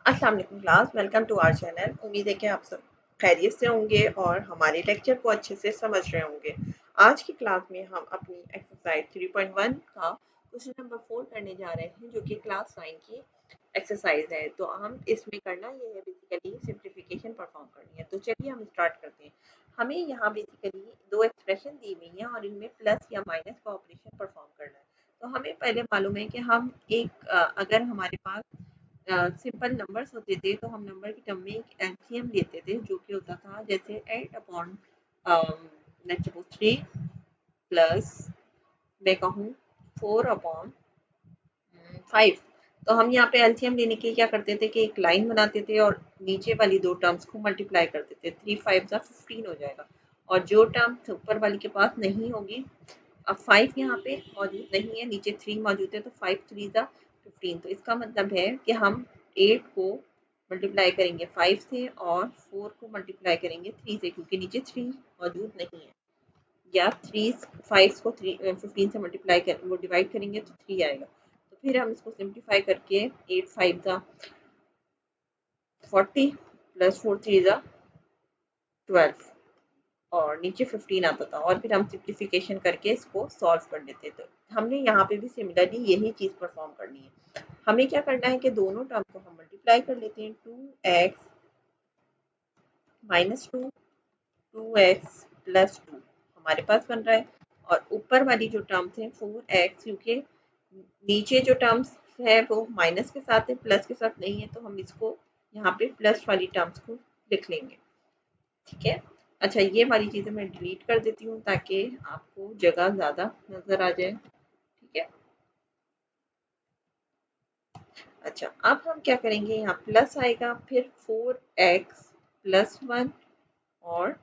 अस्सलाम वालेकुम class, welcome to our channel. उम्मीद है कि आप सब खैरियत से होंगे और हमारे लेक्चर को अच्छे से समझ रहे होंगे। आज की क्लास में हम अपनी एक्सरसाइज 3.1 का क्वेश्चन नंबर 4 करने जा रहे हैं, जो कि क्लास 9 की एक्सरसाइज है। तो हम इसमें करना ये है, बेसिकली सिंप्लीफिकेशन परफॉर्म करनी है। तो चलिए हम स्टार्ट करते हैं। हमें यहाँ बेसिकली दो एक्सप्रेशन दी हुई हैं और इनमें प्लस या माइनस का ऑपरेशन परफॉर्म करना है। तो हमें पहले मालूम है कि हम अगर हमारे पास सिंपल नंबर्स होते थे तो हम नंबर की टर्म में एक एलसीएम लेते थे, जो कि होता था जैसे 8 अपॉन लेट्स सपोज 3 प्लस मैं कहूँ 4 अपॉन 5। तो हम यहाँ पे एलसीएम लेने के क्या करते थे कि एक लाइन बनाते थे और नीचे वाली दो टर्म्स को मल्टीप्लाई करते थे। 3 5 जा 15 हो जाएगा, और जो टर्म ऊपर वाली के पास नहीं होगी, अब 5 यहाँ पे मौजूद नहीं है, नीचे 3 मौजूद है, तो 5 3 जा 15। तो इसका मतलब है कि हम 8 को मल्टीप्लाई करेंगे 5 से और 4 को मल्टीप्लाई करेंगे 3 से, क्योंकि नीचे 3 मौजूद नहीं है। या 3 5 को 15 से मल्टीप्लाई कर वो डिवाइड करेंगे तो 3 आएगा। तो फिर हम इसको सिंप्लीफाई करके 8 5 जा 40 प्लस 4 3 जा 12 और नीचे 15 आता था, और फिर हम सिंप्लीफिकेशन करके इसको सॉल्व कर लेते। तो हमने यहाँ पे भी सिमिलरली यही चीज़ परफॉर्म करनी है। हमें क्या करना है कि दोनों टर्म को हम मल्टीप्लाई कर लेते हैं। 2x माइनस 2 2x प्लस 2 हमारे पास बन रहा है, और ऊपर वाली जो टर्म्स हैं 4x, क्योंकि नीचे जो टर्म्स है वो माइनस के साथ है, प्लस के साथ नहीं है, तो हम इसको यहाँ पे प्लस वाली टर्म्स को लिख लेंगे। ठीक है। अच्छा, ये वाली चीज़ें मैं डिलीट कर देती हूँ ताकि आपको जगह ज़्यादा नज़र आ जाए। ठीक है। अच्छा, अब हम क्या करेंगे, यहाँ प्लस आएगा, फिर 4x प्लस 1, और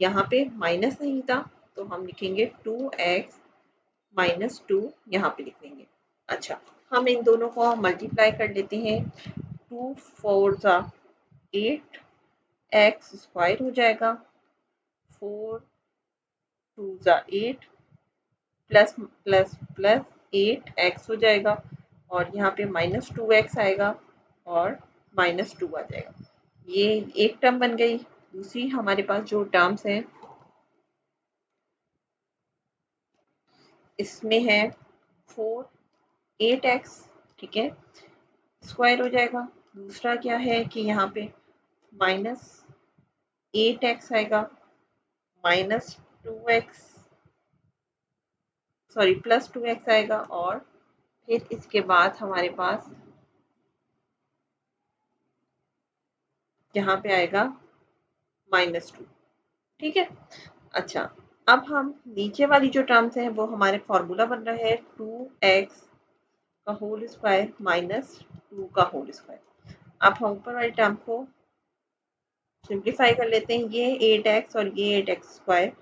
यहाँ पे माइनस नहीं था तो हम लिखेंगे 2x माइनस 2 यहाँ पे लिख लेंगे। अच्छा, हम इन दोनों को मल्टीप्लाई कर लेते हैं। 2 4 जा 8 x स्क्वायर हो जाएगा, 4 2 जा 8 प्लस प्लस प्लस 8x हो जाएगा, और यहाँ पे माइनस 2x आएगा और माइनस 2 आ जाएगा। ये एक टर्म बन गई। दूसरी हमारे पास जो टर्म्स हैं इसमें है 4 8x, ठीक है, स्क्वायर हो जाएगा। दूसरा क्या है कि यहाँ पे माइनस 8x आएगा, minus 2x sorry plus 2x आएगा, और फिर इसके बाद हमारे पास यहाँ पे आएगा माइनस 2। ठीक है। अच्छा, अब हम नीचे वाली जो टर्म्स हैं वो हमारे फॉर्मूला बन रहा है 2x का होल स्क्वायर माइनस 2 का होल स्क्वायर। अब हम ऊपर वाली टर्म को सिंप्लीफाई कर लेते हैं। ये 8x और ये 8x स्क्वायर,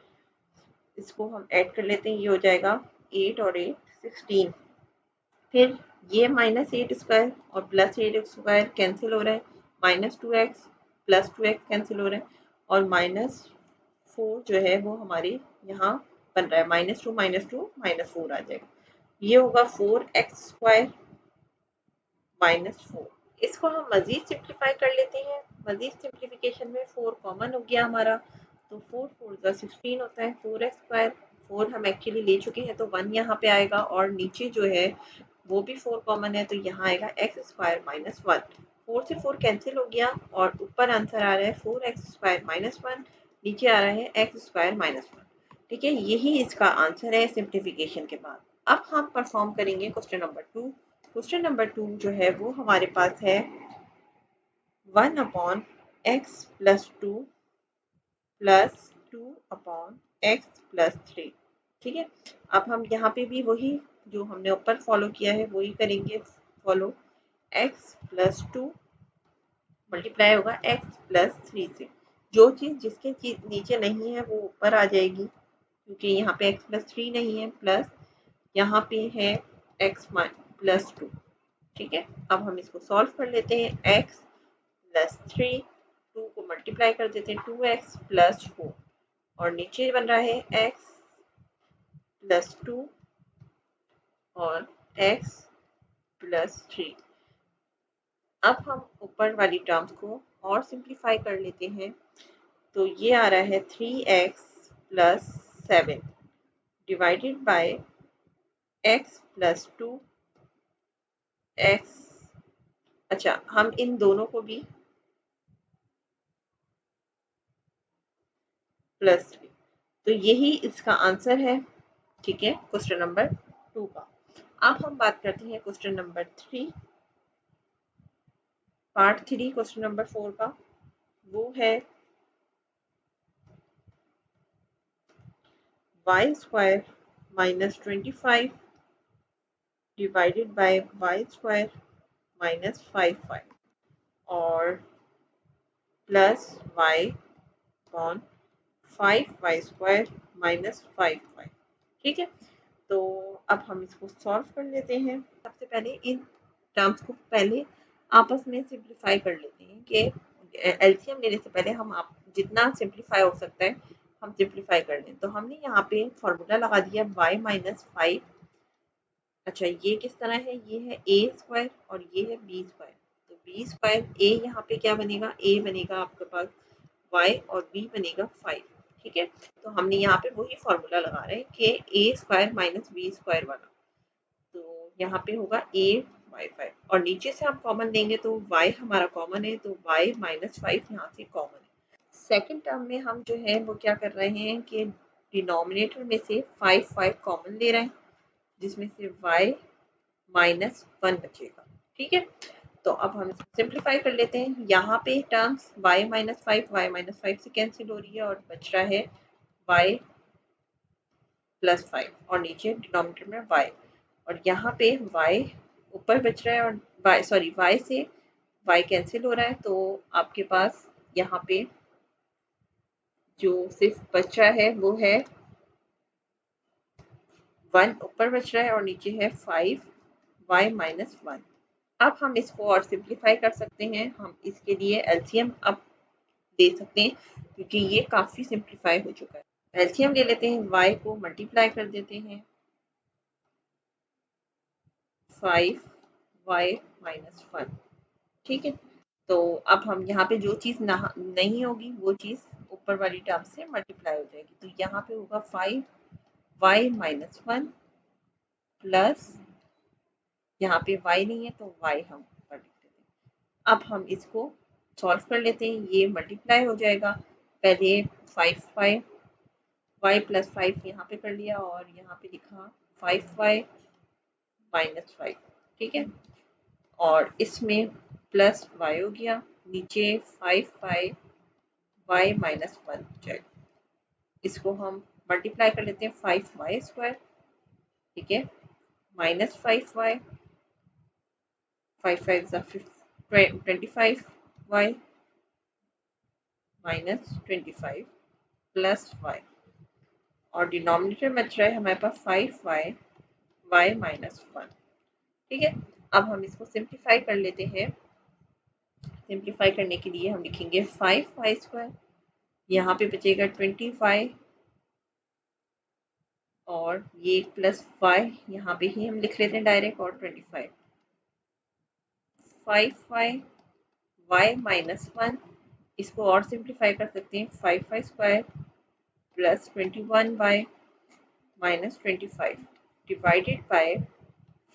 इसको हम ऐड कर लेते हैं, ये हो जाएगा 8 और 8 16। फिर ये माइनस 8 स्क्वायर और प्लस 8 स्क्वायर कैंसिल हो रहा है, minus 2x plus 2x cancel हो रहा है, और माइनस 4 जो है वो हमारे यहाँ बन रहा है, माइनस 2 माइनस 4 आ जाएगा। ये होगा 4x स्क्वायर माइनस 4। इसको हम मजीद सिंप्लीफाई कर लेते हैं। मजीद सिंप्लीफिकेशन में 4 कॉमन हो गया हमारा, तो 4 4 का 16 होता है। 4x स्क्वायर 4 हम एक्चुअली ले चुके हैं, तो 1 यहाँ पे आएगा, और नीचे जो है वो भी 4 कॉमन है, तो यहाँ आएगा x स्क्वायर माइनस 1। 4 से 4 कैंसिल हो गया, और ऊपर आंसर आ रहा है 4x स्क्वायर माइनस 1, नीचे आ रहा है x स्क्वायर माइनस 1। ठीक है, यही इसका आंसर है सिंप्लीफिकेशन के बाद। अब हम परफॉर्म करेंगे क्वेश्चन नंबर 2। क्वेश्चन नंबर 2 जो है वो हमारे पास है 1 upon x plus 2 plus 2 upon x plus 3। ठीक है। अब हम यहाँ पे भी वही जो हमने ऊपर फॉलो किया है वही करेंगे फॉलो। एक्स प्लस 2 मल्टीप्लाई होगा एक्स प्लस 3 से। जो चीज़ जिसके चीज नीचे नहीं है वो ऊपर आ जाएगी, क्योंकि यहाँ पे एक्स प्लस 3 नहीं है, प्लस यहाँ पे है एक्स प्लस 2। ठीक है। अब हम इसको सॉल्व कर लेते हैं। x प्लस 3 2 को मल्टीप्लाई कर देते हैं, 2x प्लस 4, और नीचे बन रहा है x प्लस 2 और x प्लस 3। अब हम ऊपर वाली टर्म्स को और सिंप्लीफाई कर लेते हैं। तो ये आ रहा है 3x plus 7 divided by x plus 2 x। अच्छा, हम इन दोनों को भी प्लस 3, तो यही इसका आंसर है। ठीक है, क्वेश्चन नंबर 2 का। अब हम बात करते हैं question number 3, part 3 question number 4 का। वो है y square minus 25 divided by y square minus 5y और plus y upon 5y square minus 5y। ठीक है, तो अब हम इसको सॉल्व कर लेते हैं। सबसे पहले इन टर्म्स को पहले आपस में सिंप्लीफाई कर लेते हैं कि एलसीएम लेने से पहले हम आप जितना सिंप्लीफाई हो सकता है हम सिंप्लीफाई कर लें। तो हमने यहाँ पे फॉर्मूला लगा दिया y माइनस 5। अच्छा, ये किस तरह है, ये है ए स्क्वायर और ये है बी स्क्वायर। तो बी स्क्वायर ए यहाँ पे क्या बनेगा, ए बनेगा आपके पास y और b बनेगा 5। ठीक है, तो हमने यहाँ पे वही फॉर्मूला लगा रहे हैं कि ए स्क्वायर माइनस बी स्क्वायर वाला। तो यहाँ पे होगा a y 5 और नीचे से हम कॉमन लेंगे तो y हमारा कॉमन है, तो y माइनस 5 यहाँ से कॉमन है। सेकेंड टर्म में हम जो है वो क्या कर रहे हैं कि डिनोमिनेटर में से 5 कॉमन ले रहे हैं, जिसमें से y माइनस 1 बचेगा। ठीक है, तो अब हम सिंप्लीफाई कर लेते हैं। यहाँ पे टर्म्स y माइनस 5 से कैंसिल हो रही है और बच रहा है y प्लस 5 और नीचे डिनोमिनेटर में y और यहाँ पे y ऊपर बच रहा है और y से y कैंसिल हो रहा है, तो आपके पास यहाँ पे जो सिर्फ बच रहा है वो है 1 ऊपर बच रहा है और नीचे है 5y माइनस 1। अब हम इसको और सिंप्लीफाई कर सकते हैं। हम इसके लिए एलसीएम अब दे सकते हैं क्योंकि ये काफ़ी सिंप्लीफाई हो चुका है। एलसीएम ले लेते हैं, y को मल्टीप्लाई कर देते हैं 5y माइनस 1। ठीक है, तो अब हम यहाँ पे जो चीज़ नहीं होगी वो चीज़ ऊपर वाली टर्म से मल्टीप्लाई हो जाएगी। तो यहाँ पे होगा 5y माइनस 1 प्लस यहाँ पे y नहीं है तो y हम ऊपर लिख देते हैं। अब हम इसको सॉल्व कर लेते हैं, ये मल्टीप्लाई हो जाएगा। पहले 5 y प्लस 5 यहाँ पे कर लिया और यहाँ पे लिखा 5y माइनस 5। ठीक है, और इसमें प्लस y हो गया, नीचे 5y y माइनस 1 हो जाएगा। इसको हम मल्टीप्लाई कर लेते हैं 5y स्क्वायर। ठीक है, minus 5y, 5 5 25y minus 25 plus y और डिनोमिनेटर बच रहा है हमारे पास 5y y माइनस 1। ठीक है, अब हम इसको सिंप्लीफाई कर लेते हैं। सिंप्लीफाई करने के लिए हम लिखेंगे 5y स्क्वायर, यहाँ पे बचेगा 25 और ये प्लस y यहाँ पे ही हम लिख लेते हैं डायरेक्ट और 25 5y y माइनस 1। इसको और सिंप्लीफाई कर सकते हैं 5y square plus 21y minus 25 divided by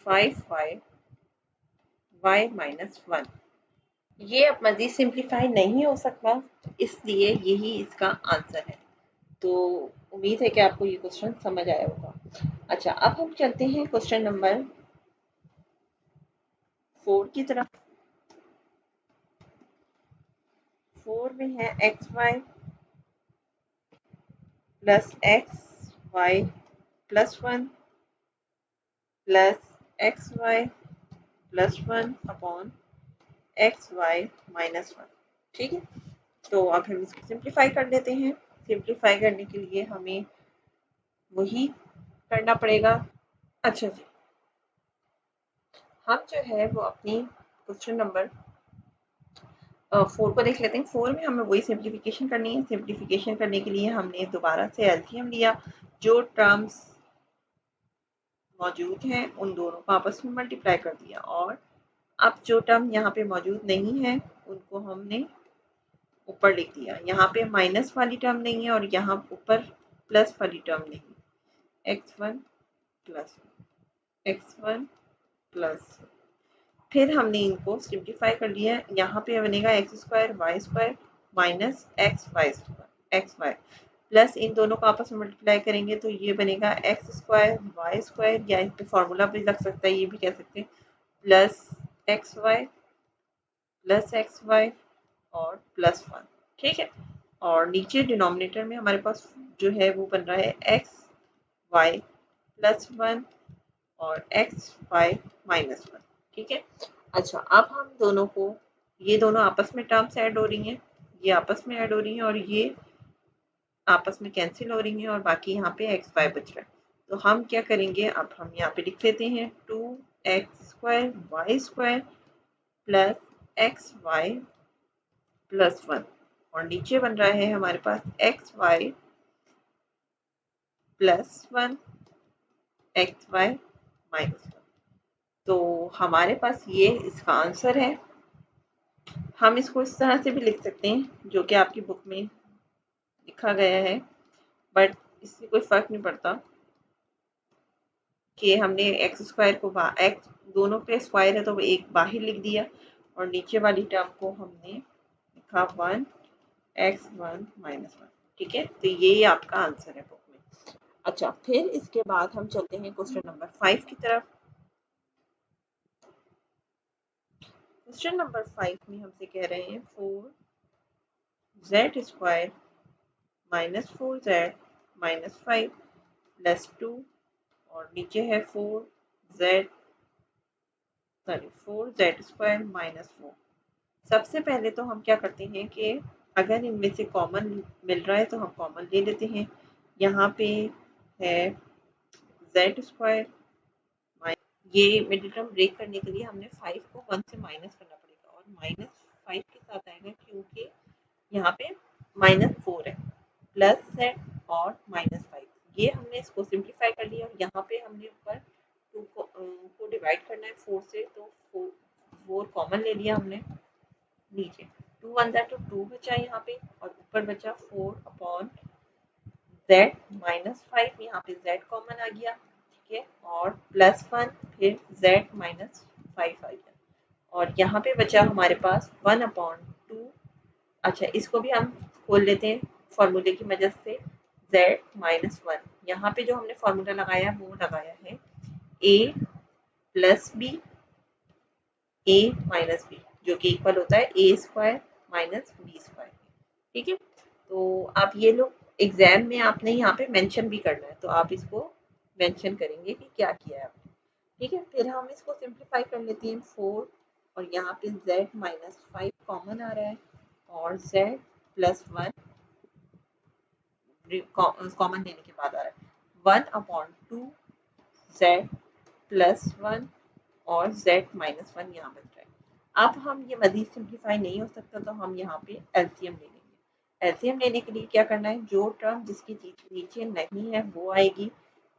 5y y minus 1। ये अब मज़ीद सिंप्लीफाई नहीं हो सकता, इसलिए यही इसका आंसर है। तो उम्मीद है कि आपको ये क्वेश्चन समझ आया होगा। अच्छा, अब हम चलते हैं क्वेश्चन नंबर 4 की तरफ। 4 में है x y plus x y plus 1 plus x y plus 1 upon x y minus 1। ठीक है, तो अब हम इसको सिंप्लीफाई कर लेते हैं। सिंप्लीफाई करने के लिए हमें वही करना पड़ेगा। अच्छा जी, हम जो है वो अपनी क्वेश्चन नंबर 4 को देख लेते हैं। 4 में हमें वही सिंप्लीफिकेशन करनी है। सिंप्लीफिकेशन करने के लिए हमने दोबारा से एलसीएम लिया, जो टर्म्स मौजूद हैं उन दोनों को आपस में मल्टीप्लाई कर दिया और अब जो टर्म यहाँ पे मौजूद नहीं है उनको हमने ऊपर लिख दिया। यहाँ पे माइनस वाली टर्म नहीं है और यहाँ ऊपर प्लस वाली टर्म नहीं है। x1 प्लस x1 प्लस, फिर हमने इनको सिंप्लीफाई कर लिया। यहाँ पे बनेगा x square y square minus x y plus इन दोनों को आपस में मल्टीप्लाई करेंगे तो ये बनेगा एक्स स्क्वायर वाई स्क्वायर, या इस पे फॉर्मूला भी लग सकता है, ये भी कह सकते हैं, प्लस एक्स वाई और प्लस 1। ठीक है, और नीचे डिनोमिनेटर में हमारे पास जो है वो बन रहा है एक्स वाई प्लस 1 और एक्स वाई माइनस 1। ठीक है, अच्छा अब हम दोनों को, ये दोनों आपस में टर्म्स ऐड हो रही हैं, ये आपस में ऐड हो रही हैं और ये आपस में कैंसिल हो रही हैं और बाकी यहाँ पे एक्स वाई बच रहा है। तो हम क्या करेंगे, अब हम यहाँ पे लिख लेते हैं 2x square y square plus x y plus 1 और नीचे बन रहा है हमारे पास x y plus 1 x y minus 1। तो हमारे पास ये इसका आंसर है। हम इसको इस तरह से भी लिख सकते हैं जो कि आपकी बुक में लिखा गया है, बट इससे कोई फर्क नहीं पड़ता कि हमने एक्स स्क्वायर को एक्स दोनों पे स्क्वायर है तो एक बाहर लिख दिया और नीचे वाली टर्म को हमने लिखा 1x1 माइनस 1। ठीक है, तो ये आपका आंसर है बुक में। अच्छा, फिर इसके बाद हम चलते हैं क्वेश्चन नंबर 5 की तरफ। क्वेश्चन नंबर 5 में हमसे कह रहे हैं 4z square minus 4z minus 5 plus 2 और नीचे है 4z स्क्वायर माइनस 4। सबसे पहले तो हम क्या करते हैं कि अगर इनमें से कॉमन मिल रहा है तो हम कॉमन ले लेते हैं। यहाँ पे है z स्क्वायर, ये मिडिल टर्म ब्रेक करने के लिए हमने 5 को 1 से माइनस करना पड़ेगा और माइनस 5 के साथ आएगा क्योंकि यहाँ पे माइनस 4 है, प्लस है और माइनस 5। ये हमने इसको सिंप्लीफाई कर लिया और यहाँ पे हमने ऊपर 2 को डिवाइड करना है 4 से, तो 4 कॉमन ले लिया हमने। नीचे 2 वन ज़ा तो 2 बचा यहाँ पे और ऊपर बचा 4 अपॉन z माइनस 5, यहाँ पे z कॉमन आ गया। ठीक है, और प्लस 1 फिर z माइनस 5 आ गया और यहाँ पे बचा हमारे पास 1 अपॉन 2। अच्छा, इसको भी हम खोल लेते हैं फॉर्मूले की मदद से, z माइनस 1। यहाँ पे जो हमने फॉर्मूला लगाया वो लगाया है a plus b a minus b, जो कि इक्वल होता है a square minus b square. ठीक है, तो आप ये लोग एग्जाम में आपने यहाँ पे मेंशन भी करना है, तो आप इसको मेंशन करेंगे कि क्या किया है आपने। ठीक है, फिर हम इसको सिंप्लीफाई कर लेते हैं 4 और यहाँ पे z माइनस 5 कॉमन आ रहा है और z प्लस 1 कॉमन लेने के बाद आ रहा है 1 अपॉन 2 z प्लस 1 और z माइनस 1 यहाँ बच रहा है। अब हम ये मजीद सिंप्लीफाई नहीं हो सकता तो हम यहाँ पे एलसीएम ले लेंगे। एलसीएम लेने के लिए क्या करना है, जो टर्म जिसकी नीचे नहीं है वो आएगी,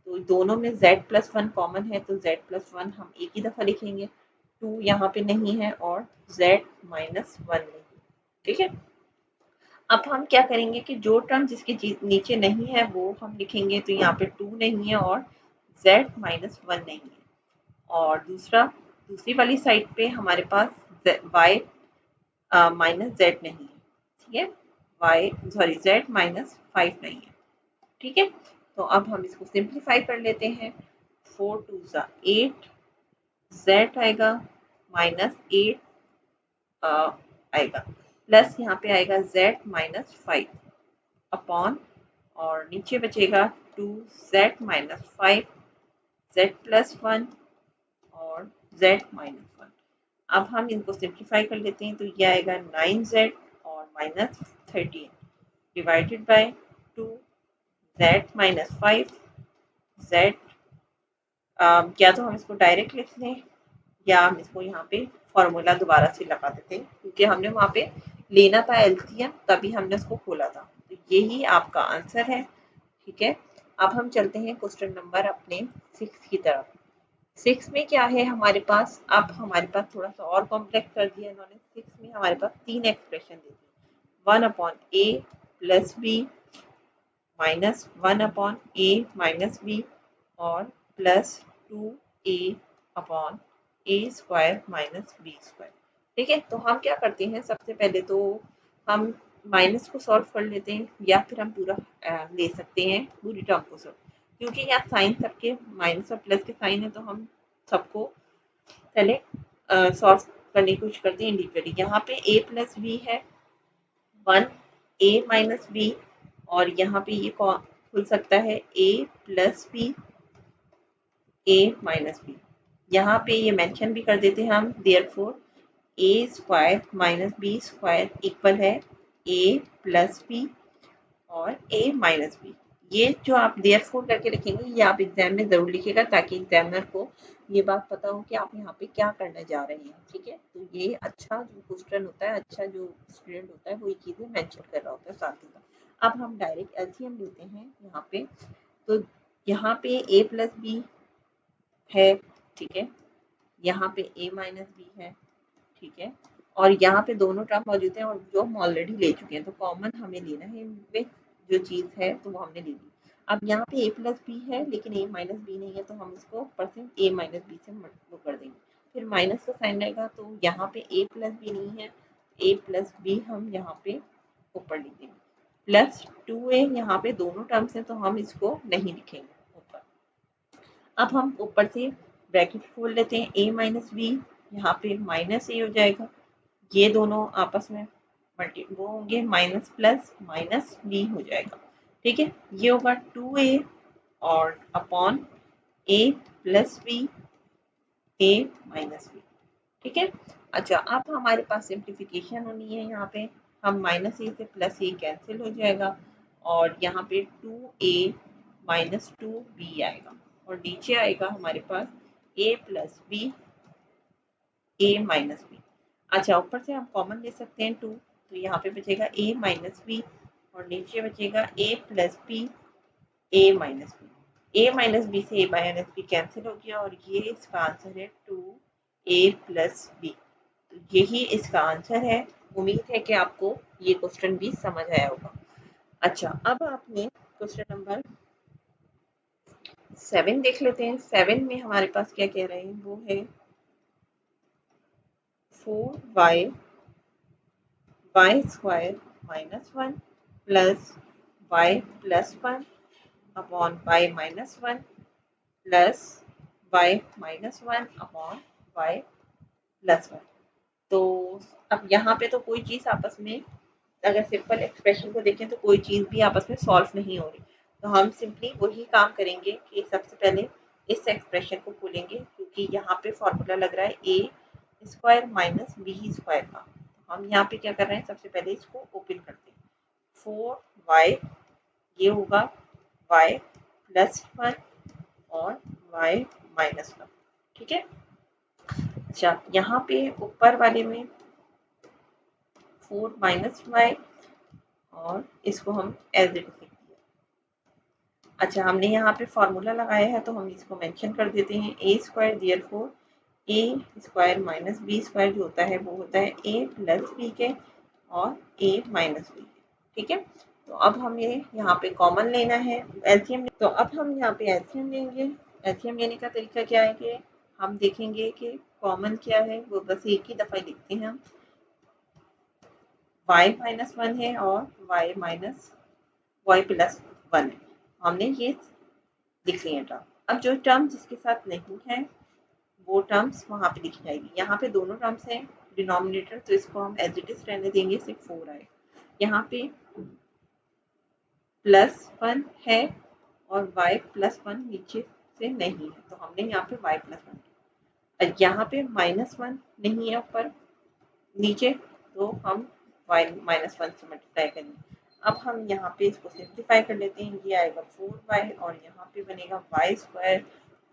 तो दोनों में z प्लस 1 कॉमन है तो z प्लस 1 हम एक ही दफ़ा लिखेंगे, 2 यहाँ पे नहीं है और z माइनस 1 नहीं। ठीक है, अब हम क्या करेंगे कि जो टर्म जिसके नीचे नहीं है वो हम लिखेंगे, तो यहाँ पे 2 नहीं है और z माइनस 1 नहीं है। और दूसरी वाली साइड पे हमारे पास y माइनस z नहीं है। ठीक है, z माइनस 5 नहीं है। ठीक है, तो अब हम इसको सिंप्लीफाई कर लेते हैं। 4 2 ज़ा 8, z आएगा माइनस 8 आएगा, प्लस यहाँ पे आएगा z माइनस 5 अपॉन और नीचे बचेगा 2z माइनस 5 z प्लस 1 और z माइनस 1। अब हम इनको सिंप्लीफाई कर लेते हैं, तो ये आएगा 9z और minus 13 divided by 2z minus 5 z। या तो हम इसको डायरेक्ट लिख लें या हम इसको यहाँ पे फॉर्मूला दोबारा से लगा देते हैं, क्योंकि हमने वहाँ पे लेना था एलसीएम तभी हमने उसको खोला था। तो यही आपका आंसर है। ठीक है, अब हम चलते हैं क्वेश्चन नंबर अपने 6 की तरफ। 6 में क्या है हमारे पास, अब हमारे पास थोड़ा सा और कॉम्प्लेक्स कर दिया इन्होंने। 6 में हमारे पास 3 एक्सप्रेशन दे दी, 1/a plus b minus 1/a minus b और प्लस 2a/a² माइनस b²। ठीक है, तो हम क्या करते हैं, सबसे पहले तो हम माइनस को सॉल्व कर लेते हैं, या फिर हम पूरा ले सकते हैं पूरी टर्म को सॉल्व, क्योंकि यहाँ साइन सबके माइनस और प्लस के साइन है, तो हम सबको पहले सॉल्व करने की कोशिश करते हैं इंडिविजुअली। यहाँ पे a प्लस बी है 1a माइनस बी, और यहाँ पे ये खुल सकता है a plus b a minus b. यहाँ पे ये मेंशन भी कर देते हैं हम, therefore a² minus b² equal है a प्लस बी और a माइनस बी। ये जो आप देयरफॉर करके लिखेंगे, ये आप एग्जाम में जरूर लिखिएगा, ताकि एग्जामिनर को ये बात पता हो कि आप यहाँ पे क्या करने जा रहे हैं। ठीक है, तो ये अच्छा जो क्वेश्चन होता है, अच्छा जो स्टूडेंट होता है, वो ये चीजें मेंशन कर रहा होता है साथ ही साथ। अब हम डायरेक्ट एलसीएम लेते हैं यहाँ पे, तो यहाँ पे a प्लस बी है, ठीक है, यहाँ पे a माइनस बी है, ठीक है, और यहाँ पे दोनों टर्म मौजूद हैं और जो हम ऑलरेडी ले चुके हैं, तो कॉमन हमें लेना है इनमें जो चीज़ है, तो वो हमने ले ली। अब यहाँ पे a प्लस बी है, लेकिन a माइनस बी नहीं है, तो हम इसको परसेंट a माइनस बी से वो कर देंगे। फिर माइनस का साइन रहेगा, तो यहाँ पे a प्लस बी नहीं है, a प्लस बी हम यहाँ पे ऊपर लिख देंगे, प्लस 2a यहाँ पे दोनों टर्म्स हैं, तो हम इसको नहीं लिखेंगे ऊपर। अब हम ऊपर से ब्रैकेट खोल लेते हैं, a माइनस बी, यहाँ पे माइनस a हो जाएगा, ये दोनों आपस में मल्टी वो होंगे, माइनस प्लस माइनस बी हो जाएगा। ठीक है, ये होगा 2a और upon a plus b a minus b. ठीक है, अच्छा अब हमारे पास सिंप्लीफिकेशन होनी है, यहाँ पे हम माइनस ए से प्लस ए कैंसिल हो जाएगा, और यहाँ पे 2a माइनस 2b आएगा, और नीचे आएगा हमारे पास a plus b a minus b. अच्छा, ऊपर से हम कॉमन ले सकते हैं 2, तो यहाँ पे बचेगा a माइनस बी, और नीचे बचेगा a plus b a minus b. a minus b से a माइनस बी कैंसिल हो गया, और ये इसका आंसर है 2a प्लस बी। तो यही इसका आंसर है। उम्मीद है कि आपको ये क्वेश्चन भी समझ आया होगा। अच्छा, अब आपने क्वेश्चन नंबर 7 देख लेते हैं। 7 में हमारे पास क्या कह रहे हैं, वो है 4y y² minus 1 plus y plus 1 upon y minus 1 plus y minus 1 upon y plus 1। तो अब यहाँ पे तो कोई चीज़ आपस में, अगर सिंपल एक्सप्रेशन को देखें, तो कोई चीज़ भी आपस में सॉल्व नहीं हो रही, तो हम सिंपली वही काम करेंगे कि सबसे पहले इस एक्सप्रेशन को खोलेंगे, क्योंकि यहाँ पे फॉर्मूला लग रहा है a² माइनस b² का। हम यहाँ पे क्या कर रहे हैं, सबसे पहले इसको ओपन करते हैं। 4y, ये होगा y प्लस 1 और y माइनस 1। ठीक है, अच्छा यहाँ पे ऊपर वाले में 4 माइनस y, और इसको हम एज इट लिख दिया। अच्छा, हमने यहाँ पे फॉर्मूला लगाया है, तो हम इसको मेंशन कर देते हैं, a² therefore a² minus b² जो होता है, वो होता है a प्लस b के और a माइनस b। ठीक है, तो अब हमें यहाँ पे कॉमन लेना है एलसीएम, तो अब हम यहाँ पे एलसीएम लेंगे। एलसीएम लेने का तरीका क्या है कि हम देखेंगे कि कॉमन क्या है, वो बस एक ही दफ़ा लिखते हैं हम, y माइनस 1 है और y माइनस y प्लस 1 है, हमने ये लिख लिए टर्म। अब जो टर्म जिसके साथ नहीं है, वो टर्म्स वहाँ पे लिखी जाएगी। यहाँ पे दोनों टर्म्स हैं डिनोमिनेटर, तो इसको हम एज इट इज रहने देंगे, सिर्फ 4 आए। यहाँ पे प्लस 1 है और y प्लस 1 नीचे से नहीं है, तो हमने यहाँ पे y प्लस 1। यहाँ पे माइनस 1 नहीं है ऊपर नीचे, तो हम y माइनस 1 से मल्टीप्लाई करेंगे। अब हम यहाँ पे इसको सिंप्लीफाई कर लेते हैं, ये आएगा 4y, और यहाँ पे बनेगा y²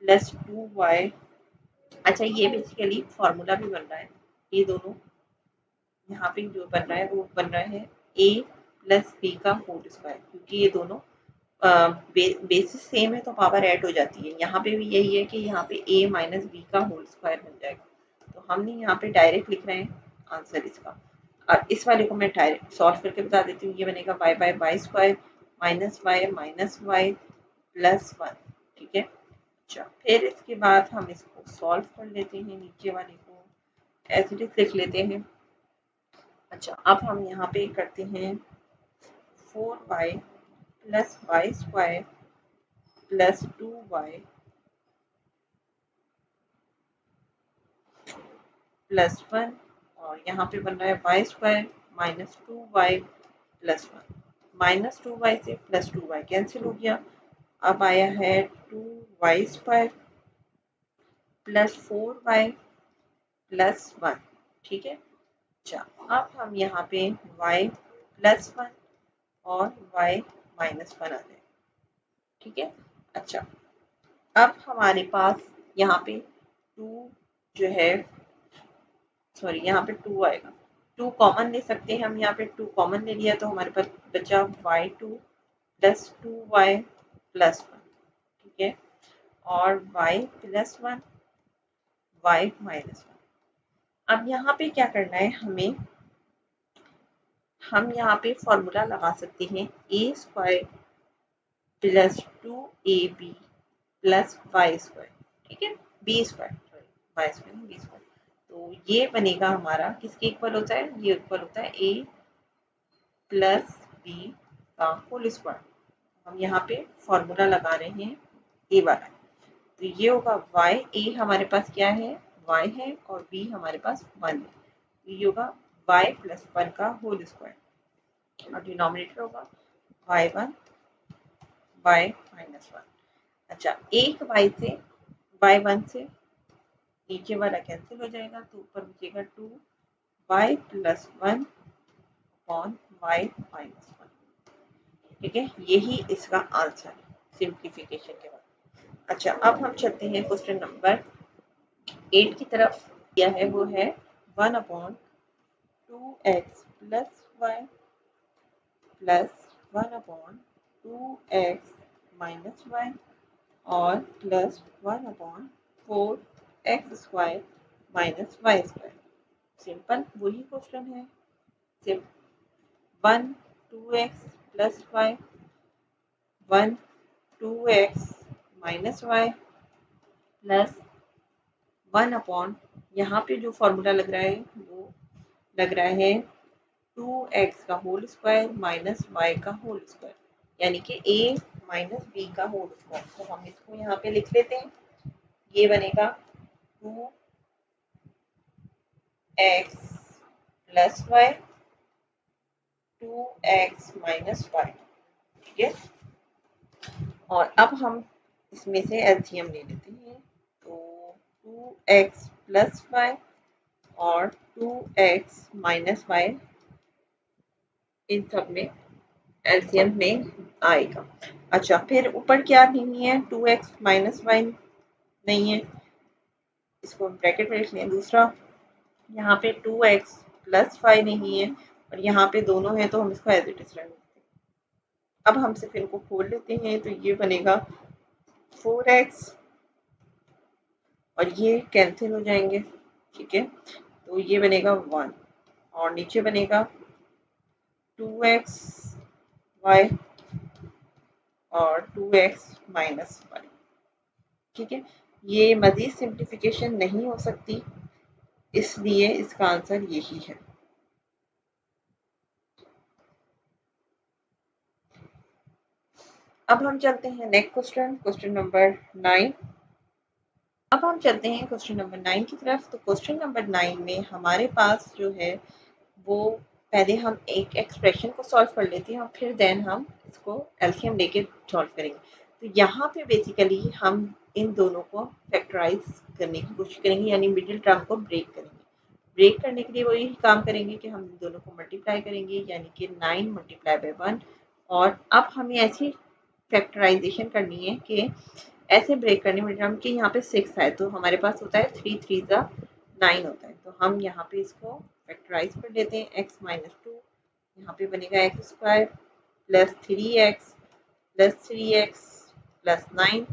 प्लस 2y। अच्छा, ये बेसिकली फॉर्मूला भी बन रहा है, ये दोनों यहाँ पे जो बन रहा है, वो बन रहा है a प्लस बी का होल स्क्वायर, क्योंकि ये दोनों बेसिस सेम है तो पावर ऐड हो जाती है। यहाँ पे भी यही है कि यहाँ पे a माइनस बी का होल स्क्वायर बन जाएगा। तो हमने यहाँ पे डायरेक्ट लिख रहे हैं आंसर इसका। और इस वाले को मैं डायरेक्ट सॉल्व करके बता देती हूँ। ये बनेगा y by y square minus y plus 1। ठीक है। अच्छा, फिर इसके बाद हम इसको सॉल्व कर लेते हैं। नीचे वाले को एज इट इज लिख लेते हैं। अच्छा, अब हम यहाँ पे करते हैं 4y plus y square plus 2y plus 1 और यहाँ पे बन रहा है y square minus 2y plus 1। Minus 2y से प्लस 2y कैंसिल हो गया। अब आया है 2y square plus 4y plus 1। ठीक है। अच्छा, अब हम यहाँ पे y प्लस 1 और y माइनस 1 आ जाए। ठीक है। अच्छा, अब हमारे पास यहाँ पे 2 जो है, सॉरी यहाँ पे 2 आएगा। 2 कॉमन ले सकते हैं हम। यहाँ पे 2 कॉमन ले लिया तो हमारे पास बचा y2 प्लस 2y प्लस 1। ठीक है। और y प्लस 1 y माइनस 1। अब यहाँ पे क्या करना है हमें, हम यहाँ पे फॉर्मूला लगा सकते हैं a square plus 2ab plus y square. ठीक है। B square, sorry y square नहीं, बी स्क्वायर। तो ये बनेगा हमारा किसके इक्वल होता है, ये इक्वल होता है a प्लस बी का होल स्क्वायर। हम यहाँ पे फॉर्मूला लगा रहे हैं ए वाला। तो ये होगा y, a हमारे पास क्या है, y है, और b हमारे पास 1 है। तो ये होगा y प्लस 1 का होल स्क्वायर और डिनोमिनेटर होगा y1 y माइनस 1। अच्छा, एक y से y1 से नीचे वाला कैंसिल हो जाएगा तो ऊपर बचेगा 2y plus 1 upon y minus 1। ठीक है। यही इसका आंसर है सिंप्लीफिकेशन के बाद। अच्छा, अब हम चलते हैं क्वेश्चन नंबर 8 की तरफ। यह है वो है 1 upon 2x plus y plus 1 upon 2x minus y और plus 1 upon 4x square minus y square. Simple वही क्वेश्चन है। सिर्फ 1 2x plus y 1 2x minus y plus 1 upon, यहाँ पे जो फॉर्मूला लग रहा है वो लग रहा है 2x का होल स्क्वायर माइनस वाई का होल स्क्वायर, यानी कि a माइनस बी का होल स्क्वायर। तो हम इसको यहाँ पे लिख लेते हैं। ये बनेगा 2x plus Y 2x minus Y. ठीक है। और अब हम इसमें से एलसीएम ले लेते हैं। तो 2x प्लस वाई और 2x माइनस वाई, इन सब में एलसीएम में आएगा। अच्छा, फिर ऊपर क्या नहीं है, 2x माइनस वाई नहीं है, इसको ब्रैकेट में लिख लें। दूसरा, यहाँ पे 2x प्लस वाई नहीं है और यहाँ पे दोनों है तो हम इसको एज इट इज रख देते हैं। अब हम सिर्फ इनको खोल लेते हैं तो ये बनेगा 4x और ये कैंसिल हो जाएंगे। ठीक है। तो ये बनेगा 1 और नीचे बनेगा 2x y और 2x माइनस वाई। ठीक है। ये मजीद सिंप्लीफिकेशन नहीं हो सकती, इसलिए इसका आंसर यही है। अब हम चलते हैं नेक्स्ट क्वेश्चन, क्वेश्चन नंबर 9। अब हम चलते हैं क्वेश्चन नंबर 9 की तरफ। तो क्वेश्चन नंबर 9 में हमारे पास जो है वो, पहले हम एक एक्सप्रेशन को सॉल्व कर लेते हैं और फिर देन हम इसको एलसीएम लेके सॉल्व करेंगे। तो यहाँ पे बेसिकली हम इन दोनों को फैक्टराइज करने की कोशिश करेंगे, यानी मिडिल टर्म को ब्रेक करेंगे। ब्रेक करने के लिए वही काम करेंगे कि हम इन दोनों को मल्टीप्लाई करेंगे, यानी कि 9 मल्टीप्लाई बाय 1। और अब हमें ऐसी फैक्टराइजेशन करनी है कि ऐसे ब्रेक करने में हम कि यहाँ पे 6 आए तो हमारे पास होता है 3 3 ज़ा 9 होता है। तो हम यहाँ पे इसको फैक्टराइज कर लेते हैं। x माइनस 2 यहाँ पे बनेगा x square plus 3x plus 3x plus 9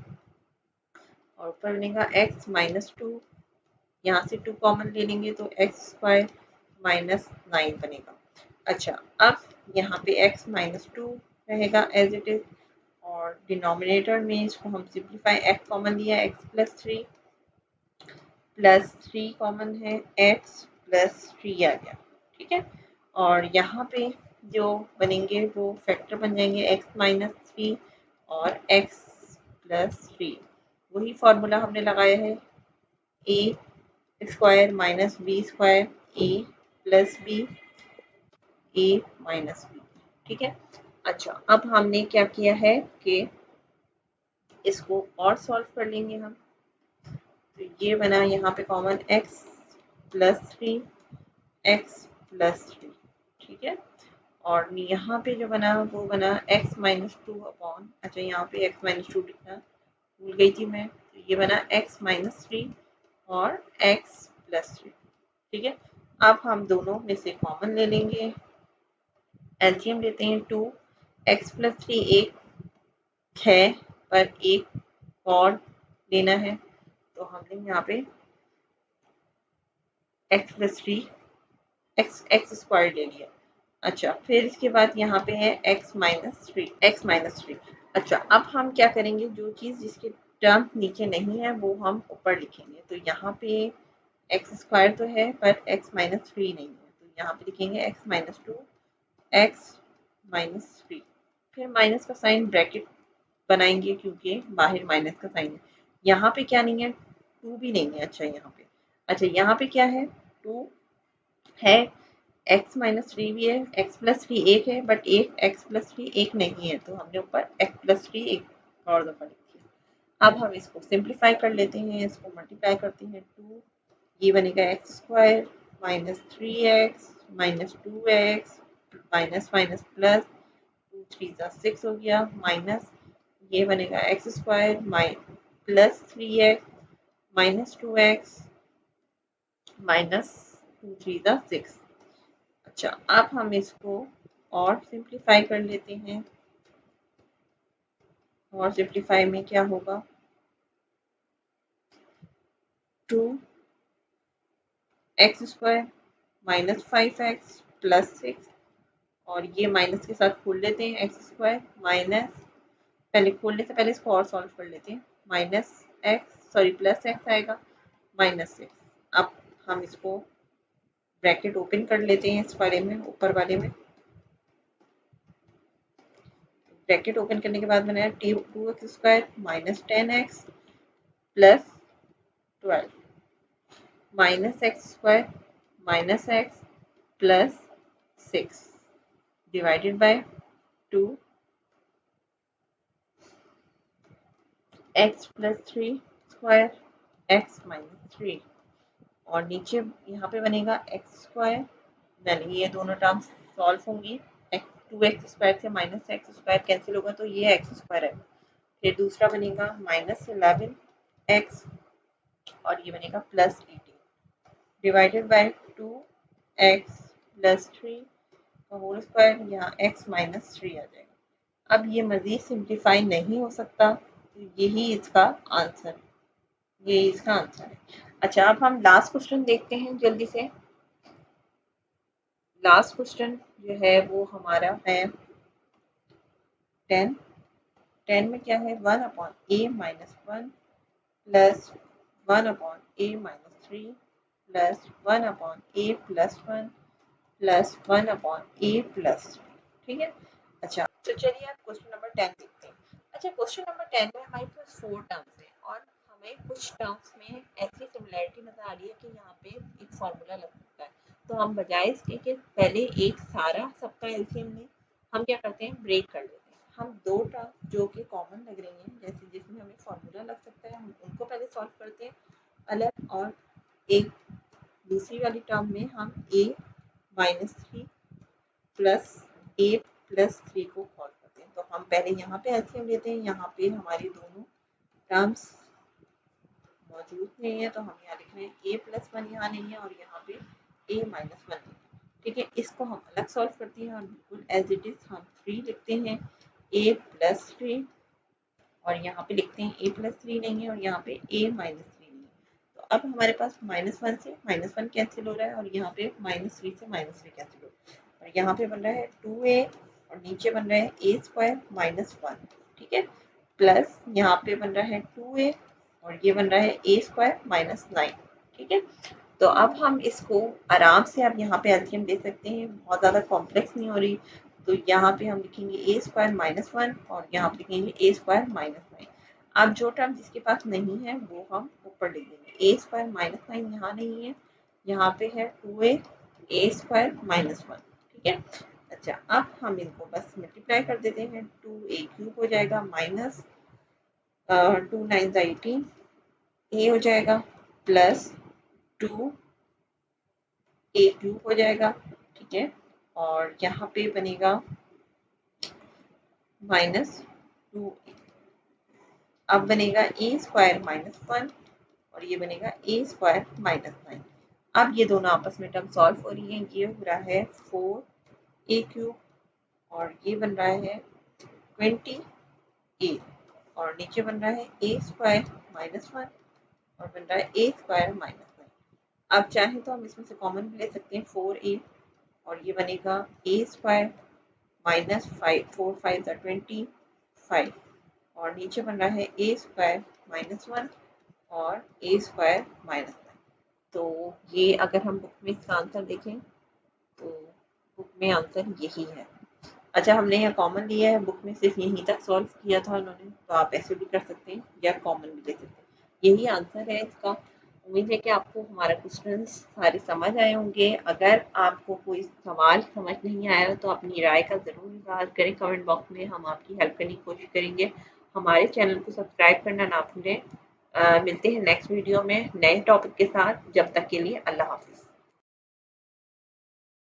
और ऊपर बनेगा x माइनस 2। यहाँ से 2 कॉमन ले लेंगे तो एक्स स्क्वायर माइनस 9 बनेगा। अच्छा, अब यहाँ पे x माइनस 2 रहेगा एज इट इज, और डिनोमिनेटर में इसको हम सिंप्लीफाई, x कॉमन लिया, x प्लस 3 कॉमन है, x प्लस 3 आ गया। ठीक है, और यहाँ पे जो बनेंगे वो फैक्टर बन जाएंगे x माइनस 3 और x प्लस 3। वही फॉर्मूला हमने लगाया है, a square minus b square a plus b a minus b. ठीक है, अच्छा अब हमने क्या किया है कि इसको और सॉल्व कर लेंगे हम। तो ये बना यहाँ पे common x plus 3 x plus 3। ठीक है, और यहाँ पे जो बना वो बना x माइनस 2 अपॉन, अच्छा यहाँ पे x माइनस 2 लिखना भूल गई थी मैं, तो ये बना x माइनस 3 और x प्लस 3। ठीक है, अब हम दोनों में से कॉमन ले लेंगे, एलसीएम लेते हैं। 2 x प्लस 3 एक है पर एक और लेना है, तो हमने यहाँ पे x प्लस 3 एक्स स्क्वायर ले लिया। अच्छा, फिर इसके बाद यहाँ पे है x माइनस थ्री। अच्छा, अब हम क्या करेंगे, जो चीज़ जिसके टर्म नीचे नहीं है वो हम ऊपर लिखेंगे। तो यहाँ पे एक्स स्क्वायर तो है पर x माइनस 3 नहीं है, तो यहाँ पे लिखेंगे x माइनस 2 x माइनस 3। फिर माइनस का साइन ब्रैकेट बनाएंगे क्योंकि बाहर माइनस का साइन है। यहाँ पे क्या नहीं है, 2 भी नहीं है। अच्छा यहाँ पे क्या है, 2 है, x माइनस 3 भी है, x प्लस 3 एक है, बट एक x प्लस 3 एक नहीं है, तो हमने ऊपर x प्लस 3 एक और दफा लिख दिया। अब हम इसको सिंप्लीफाई कर लेते हैं, इसको मल्टीप्लाई करते हैं। 2 ये बनेगा x square minus 3x minus 2x minus minus plus 2 3 6 हो गया, माइनस ये बनेगा x square plus 3x minus 2x minus 2 3 6। अच्छा, अब हम इसको और सिंप्लीफाई कर लेते हैं, और सिंप्लीफाई में क्या होगा, 2 x square minus 5x plus 6, और ये माइनस के साथ खोल लेते हैं, एक्स स्क्वायर माइनस, पहले खोलने से पहले इसको और सॉल्व कर लेते हैं, minus x sorry plus x आएगा माइनस 6। अब हम इसको ब्रैकेट ओपन कर लेते हैं, इस वाले में ऊपर वाले में ब्रैकेट ओपन करने के बाद बनाया 2x square minus 10x plus 12 minus x square minus x plus 6 divided by 2 x plus 3 square x minus 3, और नीचे यहाँ पे बनेगा एक्स स्क्वायर, यानी ये दोनों टर्म्स सॉल्व होंगी। 2x स्क्वायर से माइनस एक्स स्क्वायर कैंसिल होगा तो ये एक्स स्क्वायर है। फिर दूसरा बनेगा माइनस 11x और ये बनेगा plus 18 divided by 2x plus 3 का होल स्क्वायर, यहाँ x माइनस 3 आ जाएगा। अब ये मज़ीद सिंप्लीफाई नहीं हो सकता, तो यही इसका आंसर है। अच्छा, अब हम लास्ट क्वेश्चन देखते हैं जल्दी से। लास्ट क्वेश्चन जो है वो हमारा है 10। 10 में क्या है, 1 upon a minus 1 plus 1 upon a minus 3 plus 1 upon a plus 1 plus 1 upon a plus 3। ठीक है, अच्छा तो चलिए आप क्वेश्चन नंबर 10 देखते हैं। अच्छा, क्वेश्चन नंबर 10 में हमारे पास 4 टर्म्स हैं और हमें कुछ टर्म्स में ऐसी सिमिलैरिटी नजर आ रही है कि यहाँ पे एक फॉर्मूला लग सकता है। तो हम बजाय इसके कि पहले एक सारा सबका एलसीएम लें, हम क्या करते हैं, ब्रेक कर लेते हैं। हम दो टर्म जो कि कॉमन लग रही हैं, जैसे जिसमें हमें फॉर्मूला लग सकता है, हम उनको पहले सॉल्व करते हैं अलग, और एक दूसरी वाली टर्म में हम a minus 3 plus a plus 3 को सॉल्व करते हैं। तो हम पहले यहाँ पे एलसीएम लेते हैं, यहाँ पे हमारी दोनों टर्म्स मौजूद नहीं है, तो हम यहाँ लिख रहे हैं a प्लस 1 यहाँ नहीं है और यहाँ पे a माइनस 1 नहीं है। ठीक है, इसको हम अलग सॉल्व करते हैं और बिल्कुल एज इट इज हम 3 लिखते हैं, a+3 और यहाँ पे लिखते हैं a+3 नहीं है और यहाँ पे a-3 नहीं है। तो अब हमारे पास -1 से -1 कैंसिल हो रहा है और यहाँ पे -3 से -3 कैंसिल हो रहा है और यहाँ पे बन रहा है 2a और नीचे बन रहा है a² - 1, ठीक है, प्लस यहाँ पे बन रहा है 2a और ये बन रहा है a² - 9, ठीक है। तो अब हम इसको आराम से अब यहाँ पे एलसीएम ले सकते हैं, बहुत ज़्यादा कॉम्प्लेक्स नहीं हो रही। तो यहाँ पे हम लिखेंगे a² - 1 और यहाँ पे लिखेंगे a² - 9। अब जो टर्म जिसके पास नहीं है वो हम ऊपर लिख देंगे। a² - 9 यहाँ नहीं है, यहाँ पे है 2a a² - 1, ठीक है। अच्छा, अब हम इनको बस मल्टीप्लाई कर देते हैं, 2a³ हो जाएगा माइनस 2 9 18 a हो जाएगा प्लस 2a³ हो जाएगा, ठीक है। और यहाँ पे बनेगा -2a, अब बनेगा a² - 1 और ये बनेगा a² - 9। अब ये दोनों आपस में टर्म सॉल्व हो रही हैं, ये हो रहा है 4a³ और ये बन रहा है 20a और नीचे बन रहा है a² - 1 और बन रहा है a² - 9। अब चाहे तो हम इसमें से कॉमन भी ले सकते हैं 4a और ये बनेगा a² - 5 4 5 25 और नीचे बन रहा है a² - 1 और a² - 9। तो ये अगर हम बुक में इसका आंसर देखें तो बुक में आंसर यही है। अच्छा, हमने यहाँ कॉमन लिया है, बुक में सिर्फ यहीं तक सॉल्व किया था उन्होंने, तो आप ऐसे भी कर सकते हैं या कॉमन भी ले सकते हैं। यही आंसर है इसका। उम्मीद है कि आपको हमारा क्वेश्चंस सारे समझ आए होंगे। अगर आपको कोई सवाल समझ नहीं आया तो अपनी राय का ज़रूर इज़हार करें कमेंट बॉक्स में, हम आपकी हेल्प करने की कोशिश करेंगे। हमारे चैनल को सब्सक्राइब करना ना भूलें। मिलते हैं नेक्स्ट वीडियो में नए टॉपिक के साथ। जब तक के लिए अल्लाह हाफ़िज़।